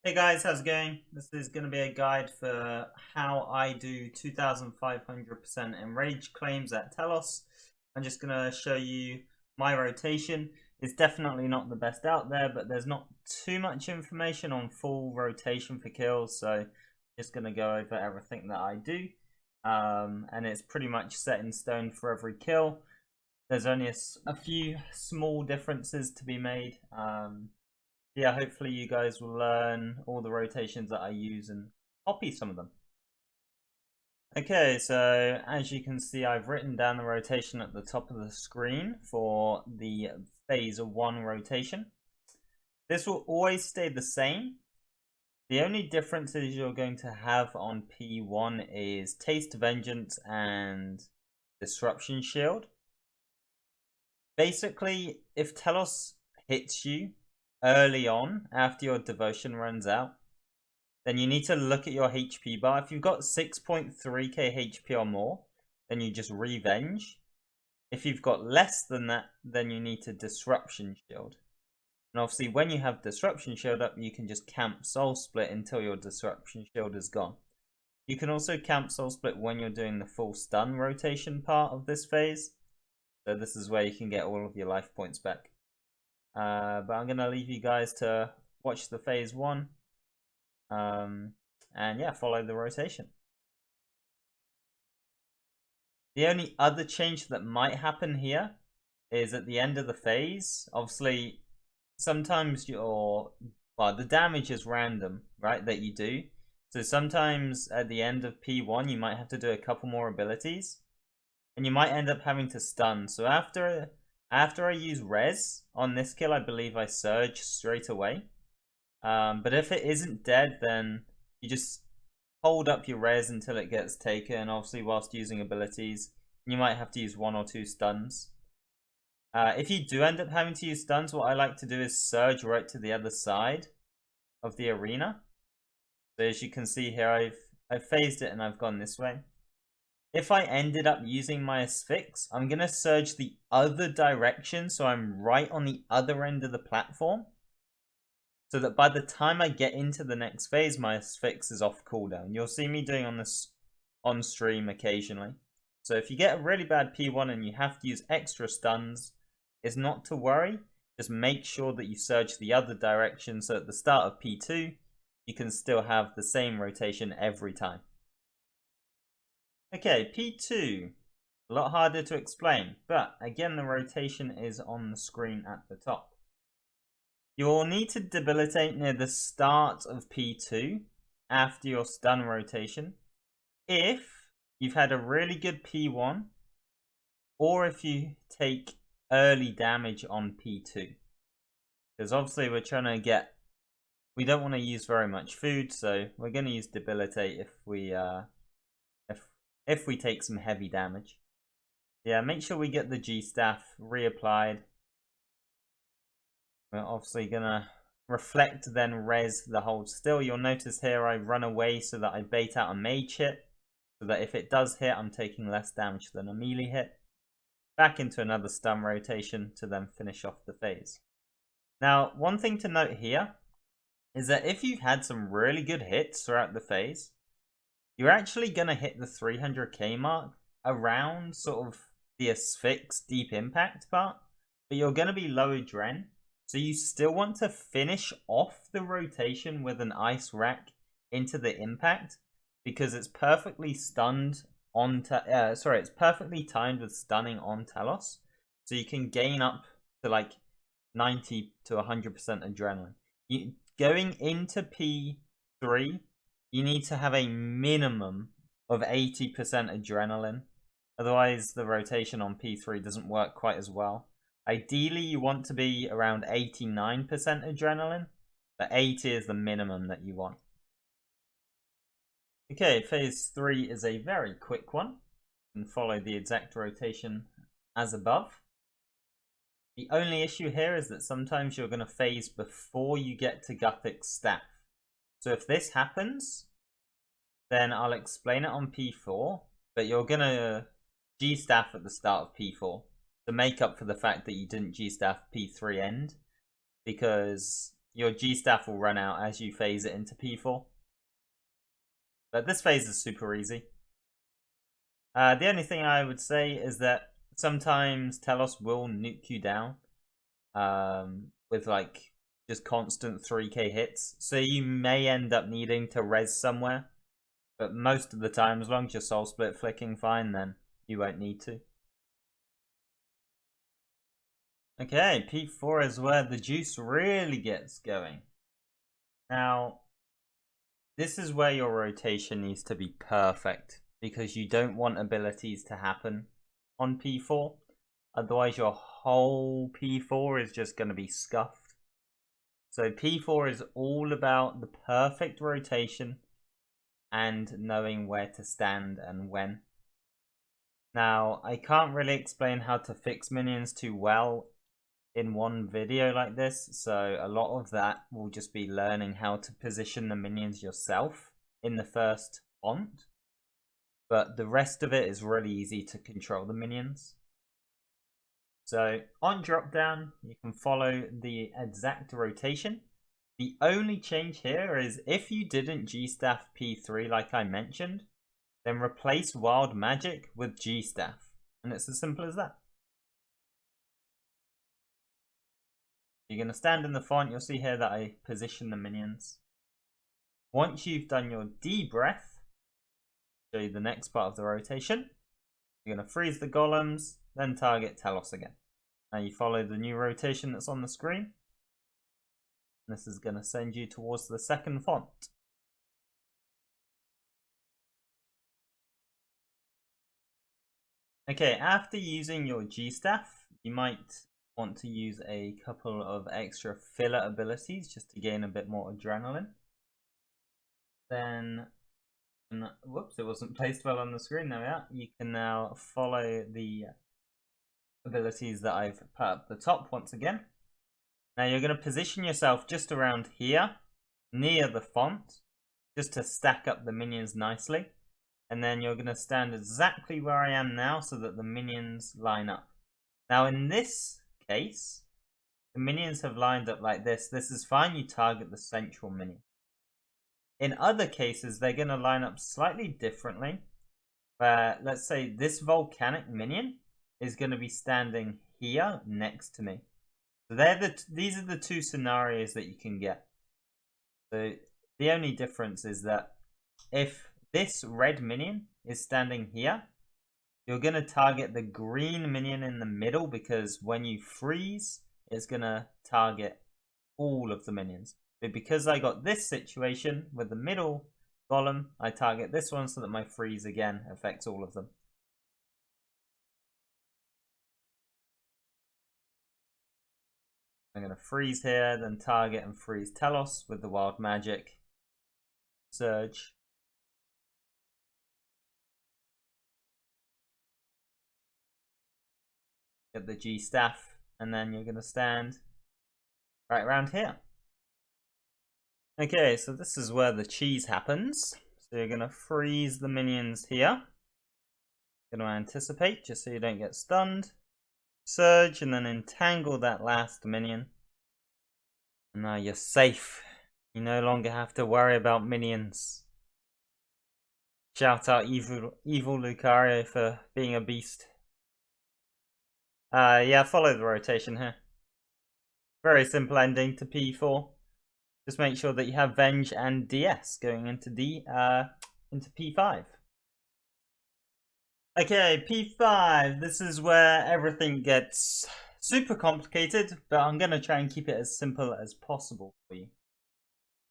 Hey guys, how's it going? This is going to be a guide for how I do 2,500% Enrage claims at Telos. I'm just going to show you my rotation. It's definitely not the best out there, but there's not too much information on full rotation for kills, so just going to go over everything that I do. And it's pretty much set in stone for every kill. There's only a few small differences to be made. Yeah, hopefully you guys will learn all the rotations that I use and copy some of them. Okay, so as you can see, I've written down the rotation at the top of the screen for the phase 1 rotation. This will always stay the same. The only differences you're going to have on P1 is Taste Vengeance and Disruption Shield. Basically, if Telos hits you early on after your devotion runs out, then you need to look at your HP bar. If you've got 6.3k HP or more, then you just revenge. If you've got less than that, then you need to disruption shield. And obviously when you have disruption shield up, you can just camp soul split until your disruption shield is gone. You can also camp soul split when you're doing the full stun rotation part of this phase. So this is where you can get all of your life points back. But I'm going to leave you guys to watch the phase 1. And yeah, follow the rotation. The only other change that might happen here is at the end of the phase. Obviously, sometimes the damage is random, right, that you do. So sometimes at the end of P1, you might have to do a couple more abilities. And you might end up having to stun. So after I use res on this kill, I believe I surge straight away. But if it isn't dead, then you just hold up your res until it gets taken, obviously whilst using abilities. You might have to use 1 or 2 stuns. If you do end up having to use stuns, what I like to do is surge right to the other side of the arena. So as you can see here, I've phased it and I've gone this way. If I ended up using my Asphyx, I'm going to surge the other direction, so I'm right on the other end of the platform. So that by the time I get into the next phase, my Asphyx is off cooldown. You'll see me doing on this on stream occasionally. So if you get a really bad P1 and you have to use extra stuns, it's not to worry. Just make sure that you surge the other direction, so at the start of P2, you can still have the same rotation every time. Okay, P2, a lot harder to explain, but again the rotation is on the screen at the top. You'll need to debilitate near the start of P2 after your stun rotation if you've had a really good P1 or if you take early damage on P2. Because obviously we don't want to use very much food, so we're going to use debilitate if we take some heavy damage. Yeah, make sure we get the G-Staff reapplied. We're obviously gonna reflect, then res the hold still. You'll notice here I run away so that I bait out a mage hit, so that if it does hit, I'm taking less damage than a melee hit. Back into another stun rotation to then finish off the phase. Now, one thing to note here is that if you've had some really good hits throughout the phase, you're actually going to hit the 300k mark around sort of the Asphyx deep impact part, but you're going to be low adren, so you still want to finish off the rotation with an ice rack into the impact, because it's perfectly stunned on it's perfectly timed with stunning on Telos, so you can gain up to like 90 to 100% adrenaline. Going into P3, you need to have a minimum of 80% adrenaline. Otherwise, the rotation on P3 doesn't work quite as well. Ideally, you want to be around 89% adrenaline, but 80 is the minimum that you want. Okay, phase 3 is a very quick one. You can follow the exact rotation as above. The only issue here is that sometimes you're going to phase before you get to Guthic's staff. So if this happens, then I'll explain it on P4, but you're going to G-Staff at the start of P4 to make up for the fact that you didn't G-Staff P3 end, because your G-Staff will run out as you phase it into P4. But this phase is super easy. The only thing I would say is that sometimes Telos will nuke you down with like just constant 3k hits. So you may end up needing to res somewhere. But most of the time, as long as you're soul split flicking fine, then you won't need to. Okay, P4 is where the juice really gets going. Now, this is where your rotation needs to be perfect, because you don't want abilities to happen on P4. Otherwise, your whole P4 is just going to be scuffed. So P4 is all about the perfect rotation and knowing where to stand and when. Now, I can't really explain how to fix minions too well in one video like this, so a lot of that will just be learning how to position the minions yourself in the first font. But the rest of it is really easy to control the minions. So on drop down, you can follow the exact rotation. The only change here is if you didn't G-Staff P3 like I mentioned, then replace Wild Magic with G-Staff. And it's as simple as that. You're going to stand in the font. You'll see here that I position the minions. Once you've done your D-Breath, show you the next part of the rotation. You're going to freeze the golems, then target Telos again. Now you follow the new rotation that's on the screen. This is going to send you towards the second font. Okay, after using your G-Staff, you might want to use a couple of extra filler abilities just to gain a bit more adrenaline. Then, whoops, it wasn't placed well on the screen. There we are. You can now follow the abilities that I've put up the top once again. Now you're going to position yourself just around here, near the font, just to stack up the minions nicely. And then you're going to stand exactly where I am now so that the minions line up. Now in this case, the minions have lined up like this. This is fine, you target the central minion. In other cases, they're going to line up slightly differently. Where, let's say this volcanic minion is going to be standing here next to me. So these are the two scenarios that you can get. So the only difference is that if this red minion is standing here, you're going to target the green minion in the middle, because when you freeze, it's going to target all of the minions. But because I got this situation with the middle golem, I target this one so that my freeze again affects all of them. I'm going to freeze here, then target and freeze Telos with the Wild Magic. Surge. Get the G-Staff, and then you're going to stand right around here. Okay, so this is where the cheese happens. So you're going to freeze the minions here. Going to anticipate, just so you don't get stunned. Surge, and then entangle that last minion. And now you're safe. You no longer have to worry about minions. Shout out evil Lucario for being a beast. Yeah, follow the rotation here. Very simple ending to P4. Just make sure that you have Venge and DS going into P5. Okay, P5. This is where everything gets super complicated, but I'm going to try and keep it as simple as possible for you.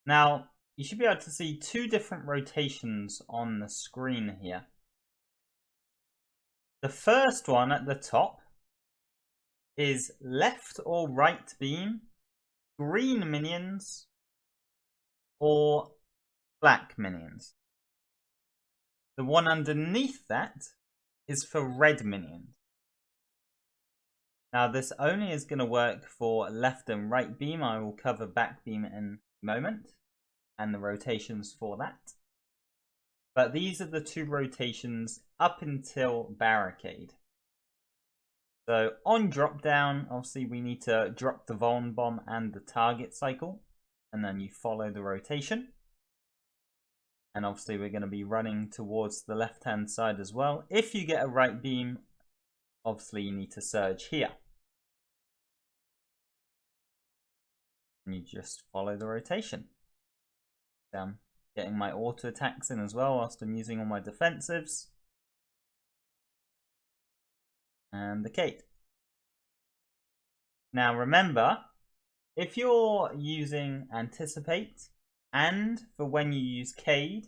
Now, you should be able to see two different rotations on the screen here. The first one at the top is left or right beam, green minions, or black minions. The one underneath that is for red minions. Now this only is going to work for left and right beam. I will cover back beam in a moment and the rotations for that. But these are the two rotations up until barricade. So on drop down, obviously we need to drop the Vuln Bomb and the target cycle. and then you follow the rotation. And obviously we're going to be running towards the left-hand side as well. If you get a right beam, obviously you need to surge here. And you just follow the rotation. I'm getting my auto attacks in as well whilst I'm using all my defensives. And the Cade. Now remember, if you're using Anticipate, and for when you use Cade,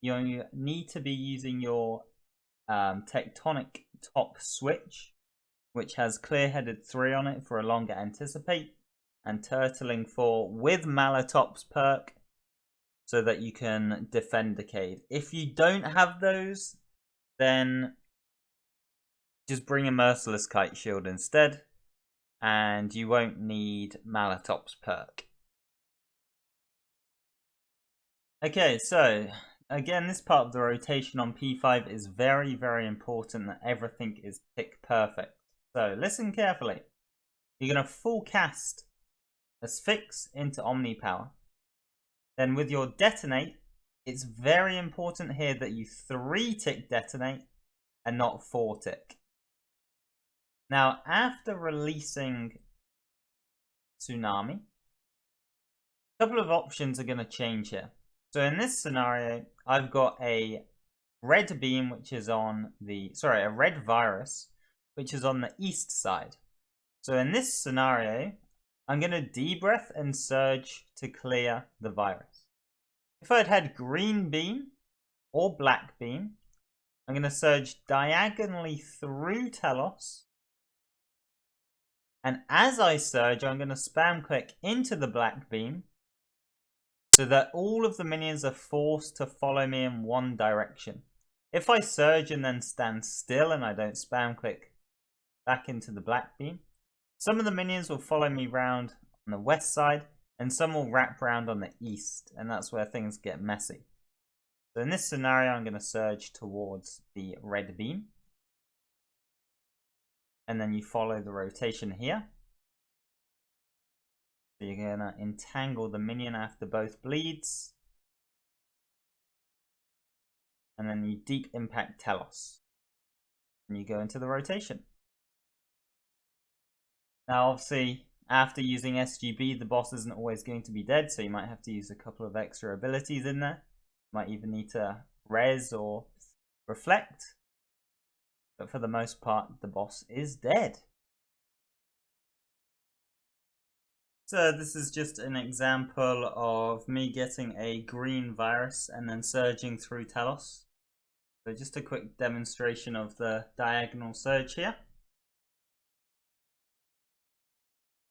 you need to be using your Tectonic top switch, which has clear-headed 3 on it for a longer Anticipate, and Turtling 4 with Malatop's perk, so that you can defend the Cade. If you don't have those, then just bring a Merciless Kite Shield instead, and you won't need Malatop's perk. Okay, so again, this part of the rotation on P5 is very, very important that everything is tick perfect. So listen carefully. You're going to full cast Asphyx into Omni Power. Then with your detonate, it's very important here that you 3-tick detonate and not 4-tick. Now, after releasing Tsunami, a couple of options are going to change here. So in this scenario, I've got a red beam, which is on the, a red virus, which is on the east side. So in this scenario, I'm going to debreath and surge to clear the virus. If I'd had green beam or black beam, I'm going to surge diagonally through Telos. And as I surge, I'm going to spam click into the black beam, so that all of the minions are forced to follow me in one direction. If I surge and then stand still and I don't spam click back into the black beam, some of the minions will follow me round on the west side and some will wrap round on the east, and that's where things get messy. So in this scenario, I'm going to surge towards the red beam. And then you follow the rotation here. So you're going to entangle the minion after both bleeds. And then you deep impact Telos. And you go into the rotation. Now obviously, after using SGB, the boss isn't always going to be dead, so you might have to use a couple of extra abilities in there. You might even need to res or reflect. But for the most part, the boss is dead. So this is just an example of me getting a green virus and then surging through Telos. So just a quick demonstration of the diagonal surge here.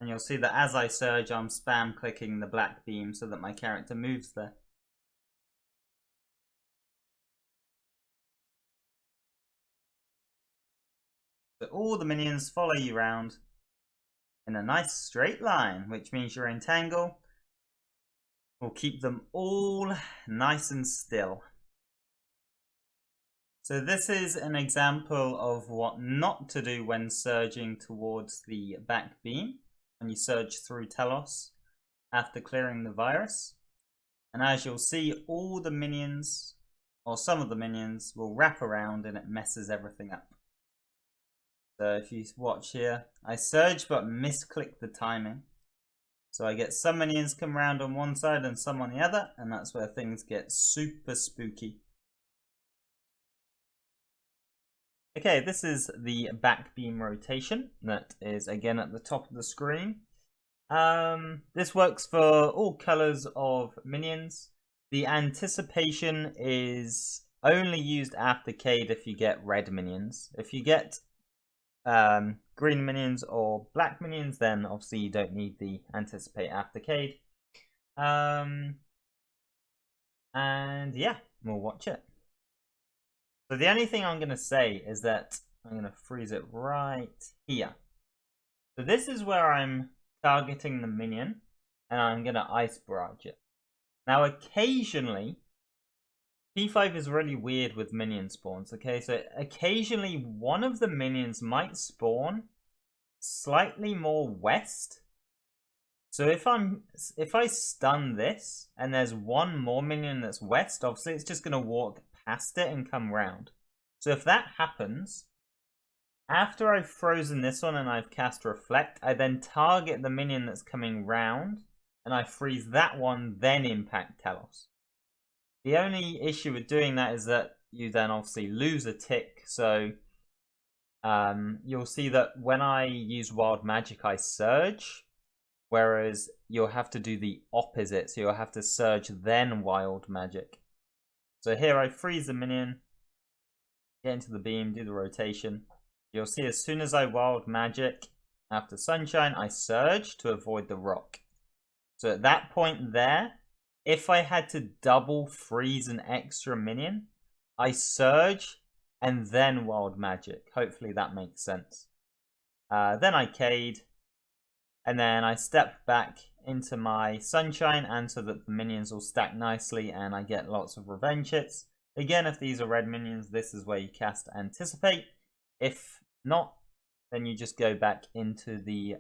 And you'll see that as I surge, I'm spam clicking the black beam so that my character moves there. So all the minions follow you around in a nice straight line, which means your entangle will keep them all nice and still. So this is an example of what not to do when surging towards the back beam, when you surge through Telos after clearing the virus. And as you'll see, all the minions, or some of the minions, will wrap around and it messes everything up. So if you watch here, I surge but misclick the timing. So I get some minions come around on one side and some on the other, and that's where things get super spooky. Okay, this is the back beam rotation that is again at the top of the screen. This works for all colors of minions. The anticipation is only used after Cade if you get red minions. If you get green minions or black minions, then obviously you don't need the anticipate after Cade. And yeah, we'll watch it. So the only thing I'm going to say is that I'm going to freeze it right here. So this is where I'm targeting the minion, and I'm going to ice barrage it. Now occasionally, P5 is really weird with minion spawns, okay? So occasionally one of the minions might spawn slightly more west So if I stun this and there's one more minion that's west, obviously it's just gonna walk past it and come round. So if that happens, after I've frozen this one and I've cast Reflect, I then target the minion that's coming round and I freeze that one, then impact Telos. The only issue with doing that is that you then obviously lose a tick, so you'll see that when I use Wild Magic I surge, whereas you'll have to do the opposite, so you'll have to surge then Wild Magic. So here I freeze the minion, get into the beam, do the rotation. You'll see as soon as I Wild Magic after Sunshine, I surge to avoid the rock. So at that point there, if I had to double freeze an extra minion, I surge and then Wild Magic. Hopefully that makes sense. Then I Cade, and then I step back into my Sunshine, and so that the minions will stack nicely and I get lots of revenge hits. Again, if these are red minions, this is where you cast Anticipate. If not, then you just go back into the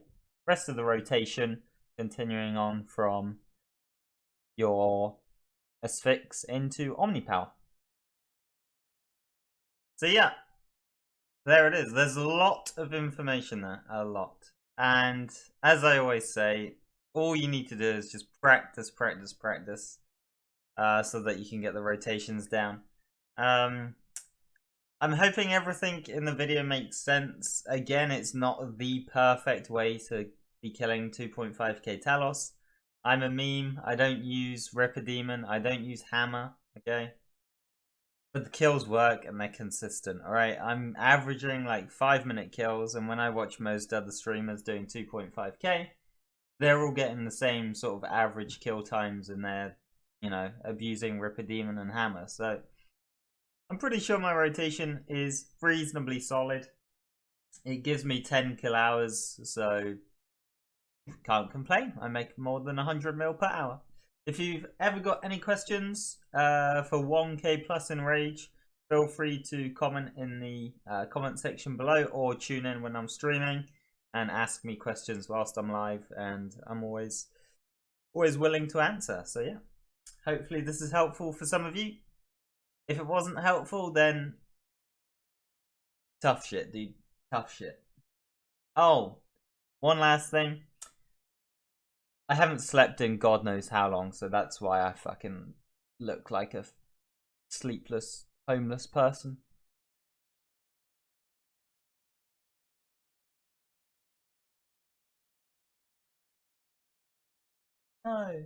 rest of the rotation, continuing on from your Asphyx into Omnipower. So yeah, there it is. There's a lot of information there, a lot. And as I always say, all you need to do is just practice, practice, practice, so that you can get the rotations down. I'm hoping everything in the video makes sense. Again, it's not the perfect way to be killing 2.5k Telos. I'm a meme. I don't use Ripper Demon. I don't use Hammer. Okay? But the kills work and they're consistent. Alright? I'm averaging like 5-minute kills, and when I watch most other streamers doing 2.5k, they're all getting the same sort of average kill times, and they're, you know, abusing Ripper Demon and Hammer. So I'm pretty sure my rotation is reasonably solid. It gives me 10 kill hours, so can't complain. I make more than 100 mil per hour. If you've ever got any questions for 1k plus Enrage, feel free to comment in the comment section below, or tune in when I'm streaming and ask me questions whilst I'm live, and I'm always willing to answer. So yeah, hopefully this is helpful for some of you. If it wasn't helpful, then tough shit, dude. Tough shit. Oh, one last thing. I haven't slept in God knows how long, so that's why I fucking look like a sleepless, homeless person. No.